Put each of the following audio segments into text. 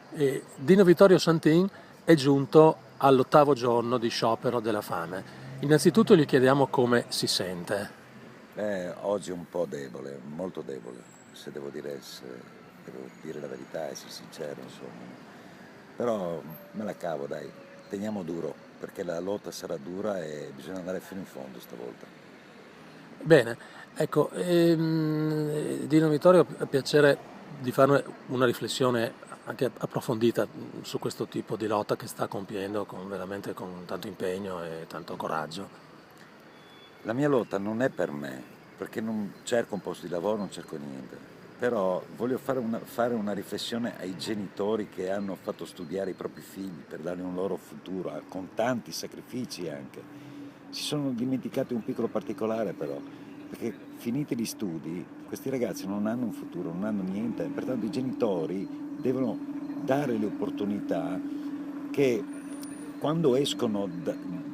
Dino Vittorio Santin è giunto all'8° giorno di sciopero della fame. Innanzitutto gli chiediamo come si sente. Oggi è un po' debole, molto debole, se devo dire la verità, essere sincero, insomma. Però me la cavo, dai, teniamo duro, perché la lotta sarà dura e bisogna andare fino in fondo stavolta. Bene, ecco, Dino Vittorio, ha piacere di fare una riflessione anche approfondita su questo tipo di lotta che sta compiendo veramente con tanto impegno e tanto coraggio. La mia lotta non è per me, perché non cerco un posto di lavoro, non cerco niente, però voglio fare una riflessione ai genitori che hanno fatto studiare i propri figli per dargli un loro futuro, con tanti sacrifici anche. Si sono dimenticati un piccolo particolare però, perché finiti gli studi, questi ragazzi non hanno un futuro, non hanno niente, pertanto i genitori devono dare le opportunità che quando escono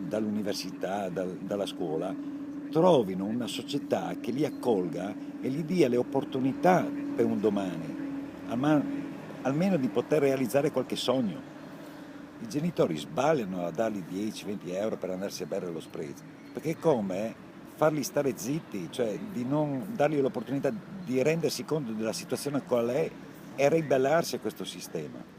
dall'università, dalla scuola, trovino una società che li accolga e gli dia le opportunità per un domani, almeno di poter realizzare qualche sogno. I genitori sbagliano a dargli 10-20 euro per andarsi a bere lo spritz, perché è come farli stare zitti, cioè di non dargli l'opportunità di rendersi conto della situazione qual è e ribellarsi a questo sistema.